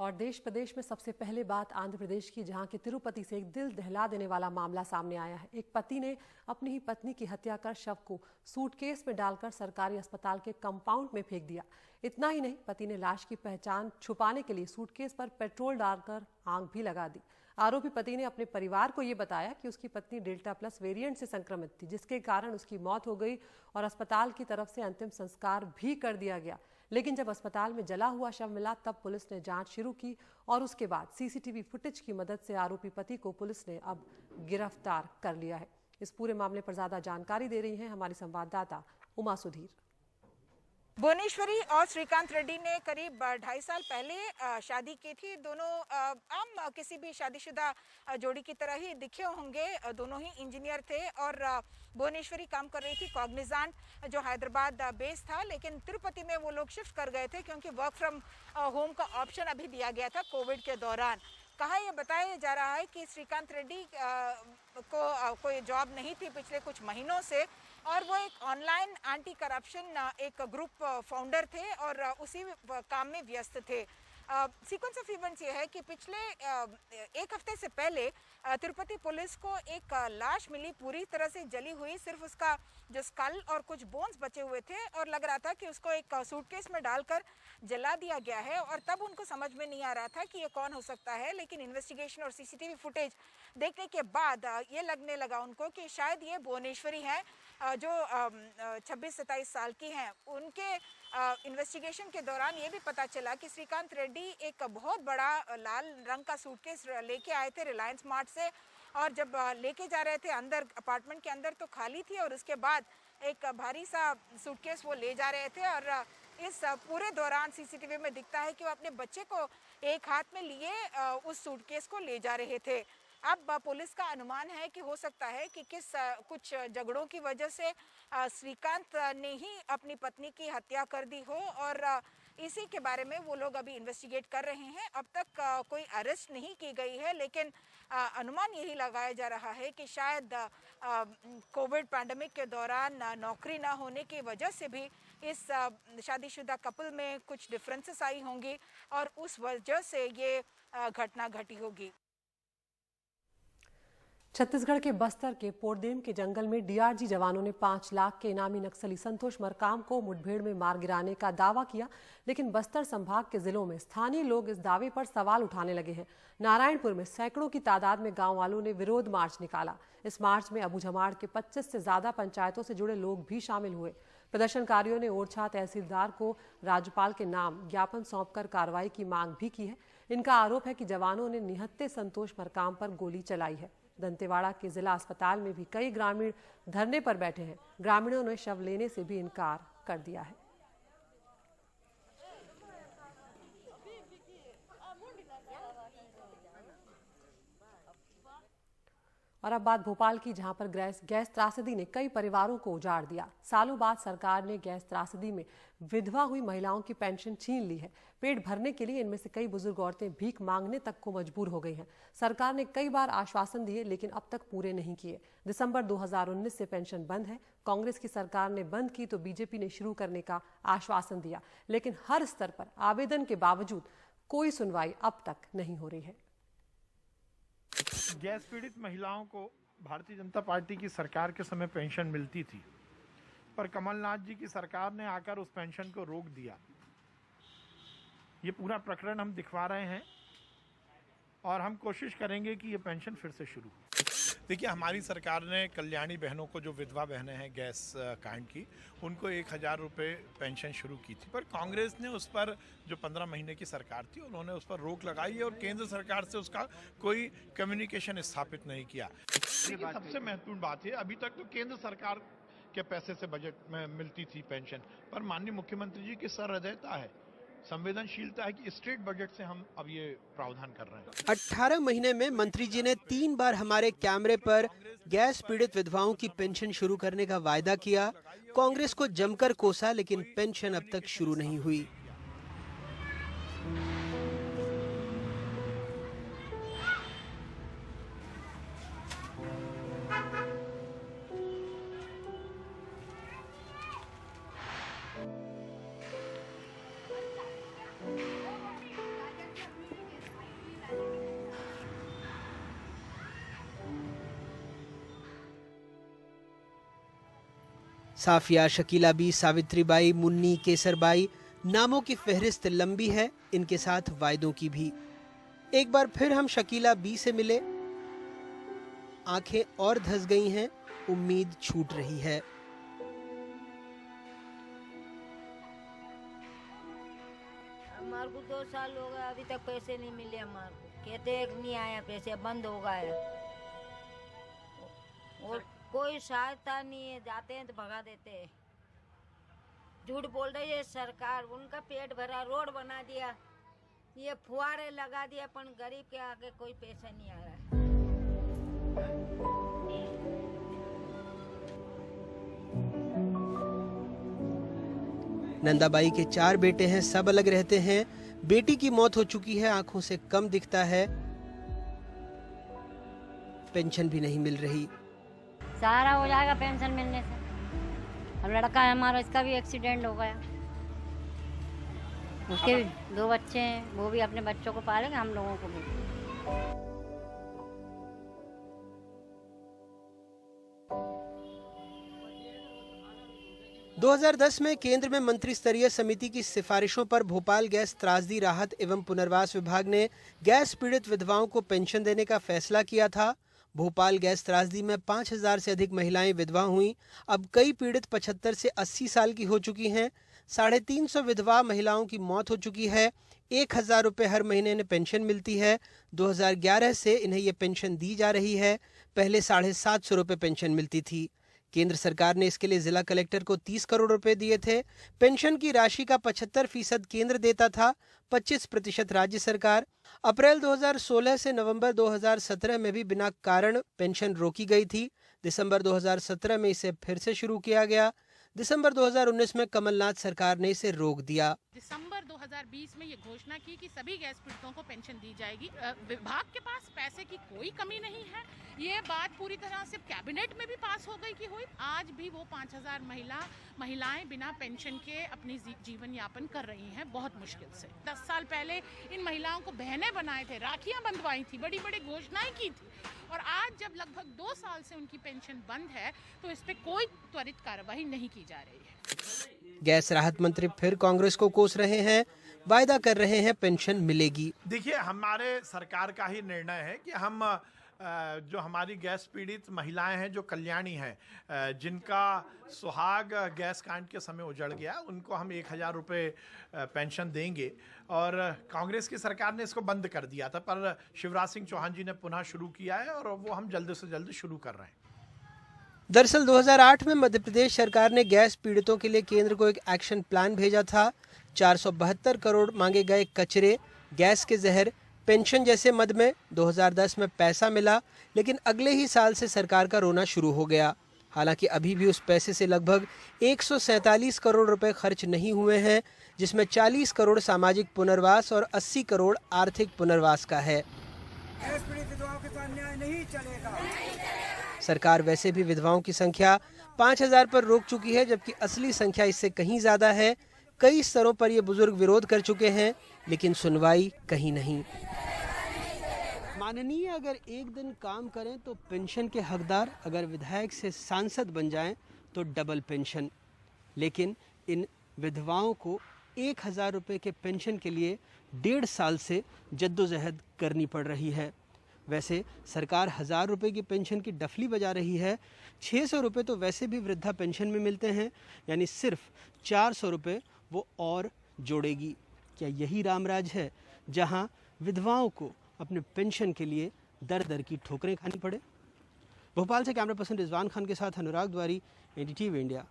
और देश प्रदेश में सबसे पहले बात आंध्र प्रदेश की, जहां के तिरुपति से एक दिल दहला देने वाला मामला सामने आया है। एक पति ने अपनी ही पत्नी की हत्या कर शव को सूटकेस में डालकर सरकारी अस्पताल के कंपाउंड में फेंक दिया। इतना ही नहीं, पति ने लाश की पहचान छुपाने के लिए सूटकेस पर पेट्रोल डालकर आग भी लगा दी। आरोपी पति ने अपने परिवार को ये बताया कि उसकी पत्नी डेल्टा प्लस वेरिएंट से संक्रमित थी, जिसके कारण उसकी मौत हो गई और अस्पताल की तरफ से अंतिम संस्कार भी कर दिया गया। लेकिन जब अस्पताल में जला हुआ शव मिला तब पुलिस ने जांच शुरू की और उसके बाद सीसीटीवी फुटेज की मदद से आरोपी पति को पुलिस ने अब गिरफ्तार कर लिया है। इस पूरे मामले पर ज्यादा जानकारी दे रही हैं हमारी संवाददाता उमा सुधीर। भुवनेश्वरी और श्रीकांत रेड्डी ने करीब 2.5 साल पहले शादी की थी। दोनों आम किसी भी शादीशुदा जोड़ी की तरह ही दिखे होंगे। दोनों ही इंजीनियर थे और भुवनेश्वरी काम कर रही थी कॉग्निजेंट, जो हैदराबाद बेस था। लेकिन तिरुपति में वो लोग शिफ्ट कर गए थे क्योंकि वर्क फ्रॉम होम का ऑप्शन अभी दिया गया था कोविड के दौरान। कहा यह बताया जा रहा है कि श्रीकांत रेड्डी को कोई जॉब नहीं थी पिछले कुछ महीनों से और वो एक ऑनलाइन एंटी करप्शन एक ग्रुप फाउंडर थे और उसी काम में व्यस्त थे। सीक्वेंस ऑफ इवेंट्स ये है कि पिछले एक हफ्ते से पहले तिरुपति पुलिस को एक लाश मिली, पूरी तरह से जली हुई। सिर्फ उसका जो स्कल और कुछ बोन्स बचे हुए थे और लग रहा था कि उसको एक सूटकेस में डालकर जला दिया गया है। और तब उनको समझ में नहीं आ रहा था कि ये कौन हो सकता है, लेकिन इन्वेस्टिगेशन और सीसीटीवी फुटेज देखने के बाद ये लगने लगा उनको कि शायद ये भुवनेश्वरी है जो 26-27 साल की हैं। उनके इन्वेस्टिगेशन के दौरान ये भी पता चला कि श्रीकांत रेड्डी एक बहुत बड़ा लाल रंग का सूटकेस लेके आए थे रिलायंस मार्ट से और जब लेके जा रहे थे अंदर अपार्टमेंट के अंदर तो खाली थी और उसके बाद एक भारी सा सूटकेस वो ले जा रहे थे। और इस पूरे दौरान सीसीटीवी में दिखता है कि वो अपने बच्चे को एक हाथ में लिए उस सूटकेस को ले जा रहे थे। अब पुलिस का अनुमान है कि हो सकता है कि कुछ झगड़ों की वजह से श्रीकांत ने ही अपनी पत्नी की हत्या कर दी हो और इसी के बारे में वो लोग अभी इन्वेस्टिगेट कर रहे हैं। अब तक कोई अरेस्ट नहीं की गई है, लेकिन अनुमान यही लगाया जा रहा है कि शायद कोविड पैंडेमिक के दौरान नौकरी ना होने की वजह से भी इस शादीशुदा कपल में कुछ डिफरेंसेस आई होंगी और उस वजह से ये घटना घटी होगी। छत्तीसगढ़ के बस्तर के पोरदेम के जंगल में डीआरजी जवानों ने 5 लाख के इनामी नक्सली संतोष मरकाम को मुठभेड़ में मार गिराने का दावा किया, लेकिन बस्तर संभाग के जिलों में स्थानीय लोग इस दावे पर सवाल उठाने लगे हैं। नारायणपुर में सैकड़ों की तादाद में गांव वालों ने विरोध मार्च निकाला। इस मार्च में अबूझमाड़ के 25 से ज्यादा पंचायतों से जुड़े लोग भी शामिल हुए। प्रदर्शनकारियों ने ओरछा तहसीलदार को राज्यपाल के नाम ज्ञापन सौंपकर कार्रवाई की मांग भी की है। इनका आरोप है कि जवानों ने निहत्थे संतोष मरकाम पर गोली चलाई है। दंतेवाड़ा के जिला अस्पताल में भी कई ग्रामीण धरने पर बैठे हैं। ग्रामीणों ने शव लेने से भी इनकार कर दिया है। और अब बात भोपाल की, जहां पर गैस त्रासदी ने कई परिवारों को उजाड़ दिया। सालों बाद सरकार ने गैस त्रासदी में विधवा हुई महिलाओं की पेंशन छीन ली है। पेट भरने के लिए इनमें से कई बुजुर्ग औरतें भीख मांगने तक को मजबूर हो गई हैं। सरकार ने कई बार आश्वासन दिए, लेकिन अब तक पूरे नहीं किए। दिसंबर 2019 से पेंशन बंद है। कांग्रेस की सरकार ने बंद की तो बीजेपी ने शुरू करने का आश्वासन दिया, लेकिन हर स्तर पर आवेदन के बावजूद कोई सुनवाई अब तक नहीं हो रही है। गैस पीड़ित महिलाओं को भारतीय जनता पार्टी की सरकार के समय पेंशन मिलती थी, पर कमलनाथ जी की सरकार ने आकर उस पेंशन को रोक दिया। ये पूरा प्रकरण हम दिखवा रहे हैं और हम कोशिश करेंगे कि ये पेंशन फिर से शुरू हो। देखिए, हमारी सरकार ने कल्याणी बहनों को, जो विधवा बहनें हैं गैस कांड की, उनको 1000 रुपये पेंशन शुरू की थी, पर कांग्रेस ने उस पर, जो 15 महीने की सरकार थी, उन्होंने उस पर रोक लगाई है और केंद्र सरकार से उसका कोई कम्युनिकेशन स्थापित नहीं किया। लेकिन सबसे महत्वपूर्ण बात है, अभी तक तो केंद्र सरकार के पैसे से बजट में मिलती थी पेंशन, पर माननीय मुख्यमंत्री जी की सहृदयता है, संवेदनशीलता है कि स्टेट बजट से हम अब ये प्रावधान कर रहे हैं। 18 महीने में मंत्री जी ने 3 बार हमारे कैमरे पर गैस पीड़ित विधवाओं की पेंशन शुरू करने का वायदा किया। कांग्रेस को जमकर कोसा, लेकिन पेंशन अब तक शुरू नहीं हुई। साफिया, शकीला बी, सावित्री बाई, मुन्नी, केसरबाई, नामों की फहरिस्त लंबी है, इनके साथ वायदों की भी। एक बार फिर हम शकीला बी से मिले। आंखें और धंस गई हैं, उम्मीद छूट रही है। हमारे को 2 साल हो गए, अभी तक पैसे नहीं मिले हमारे को। कहते हैं नहीं आया पैसे, बंद हो गया और कोई सहायता नहीं है। जाते हैं तो भगा देते हैं। झूठ बोल रही है सरकार, उनका पेट भरा, रोड बना दिया, ये फुहारे लगा दिया, पर गरीब के आगे कोई पैसा नहीं आ रहा है। नंदाबाई के 4 बेटे हैं, सब अलग रहते हैं। बेटी की मौत हो चुकी है, आंखों से कम दिखता है, पेंशन भी नहीं मिल रही। सहारा हो जाएगा पेंशन मिलने से। अब लड़का है हमारा, इसका भी एक्सीडेंट हो गया, उसके भी 2 बच्चे हैं, वो भी अपने बच्चों को पालेंगे, हम लोगों को भी। दो 2010 में केंद्र में मंत्री स्तरीय समिति की सिफारिशों पर भोपाल गैस त्रासदी राहत एवं पुनर्वास विभाग ने गैस पीड़ित विधवाओं को पेंशन देने का फैसला किया था। भोपाल गैस त्रासदी में 5000 से अधिक महिलाएं विधवा हुईं। अब कई पीड़ित 75 से 80 साल की हो चुकी हैं। 350 विधवा महिलाओं की मौत हो चुकी है। 1000 रुपये हर महीने इन्हें पेंशन मिलती है। 2011 से इन्हें ये पेंशन दी जा रही है। पहले 750 रुपये पेंशन मिलती थी। केंद्र सरकार ने इसके लिए जिला कलेक्टर को 30 करोड़ रुपए दिए थे। पेंशन की राशि का 75% केंद्र देता था, 25% राज्य सरकार। अप्रैल 2016 से नवंबर 2017 में भी बिना कारण पेंशन रोकी गई थी। दिसंबर 2017 में इसे फिर से शुरू किया गया। दिसंबर 2019 में कमलनाथ सरकार ने इसे रोक दिया। दिसंबर 2020 में ये घोषणा की कि सभी गैस पीड़ितों को पेंशन दी जाएगी। विभाग के पास पैसे की कोई कमी नहीं है। ये बात पूरी तरह से कैबिनेट में भी पास हो गई कि हुई। आज भी वो 5000 महिलाएं बिना पेंशन के अपनी जीवन यापन कर रही हैं, बहुत मुश्किल से। 10 साल पहले इन महिलाओं को बहनें बनाए थे, राखियां बंधवाई थी, बड़ी बड़ी घोषणाएं की थी, और आज जब लगभग 2 साल से उनकी पेंशन बंद है तो इस पे कोई त्वरित कार्रवाई नहीं की जा रही है। गैस राहत मंत्री फिर कांग्रेस को कोस रहे हैं, वायदा कर रहे हैं पेंशन मिलेगी। देखिए, हमारे सरकार का ही निर्णय है कि हम जो हमारी गैस पीड़ित महिलाएं हैं, जो कल्याणी हैं, जिनका सुहाग गैस कांड के समय उजड़ गया, उनको हम 1000 रुपये पेंशन देंगे। और कांग्रेस की सरकार ने इसको बंद कर दिया था, पर शिवराज सिंह चौहान जी ने पुनः शुरू किया है और वो हम जल्द से जल्द शुरू कर रहे हैं। दरअसल 2008 में मध्य प्रदेश सरकार ने गैस पीड़ितों के लिए केंद्र को एक एक्शन प्लान भेजा था। 472 करोड़ मांगे गए कचरे, गैस के जहर, पेंशन जैसे मद में 2010 में पैसा मिला, लेकिन अगले ही साल से सरकार का रोना शुरू हो गया। हालांकि अभी भी उस पैसे से लगभग 147 करोड़ रुपए खर्च नहीं हुए हैं, जिसमें 40 करोड़ सामाजिक पुनर्वास और 80 करोड़ आर्थिक पुनर्वास का है। गैस पीड़ित विधवाओं के साथ न्याय नहीं चलेगा। सरकार वैसे भी विधवाओं की संख्या 5000 पर रोक चुकी है, जबकि असली संख्या इससे कहीं ज्यादा है। कई स्तरों पर ये बुजुर्ग विरोध कर चुके हैं, लेकिन सुनवाई कहीं नहीं। माननीय अगर एक दिन काम करें तो पेंशन के हकदार, अगर विधायक से सांसद बन जाएं तो डबल पेंशन। लेकिन इन विधवाओं को 1000 रुपये के पेंशन के लिए 1.5 साल से जद्दोजहद करनी पड़ रही है। वैसे सरकार 1000 रुपये की पेंशन की डफली बजा रही है। 600 रुपये तो वैसे भी वृद्धा पेंशन में मिलते हैं, यानी सिर्फ 400 रुपये वो और जोड़ेगी। क्या यही रामराज है, जहां विधवाओं को अपने पेंशन के लिए दर दर की ठोकरें खानी पड़े? भोपाल से कैमरा पर्सन रिजवान खान के साथ अनुराग द्वारी, NDTV इंडिया।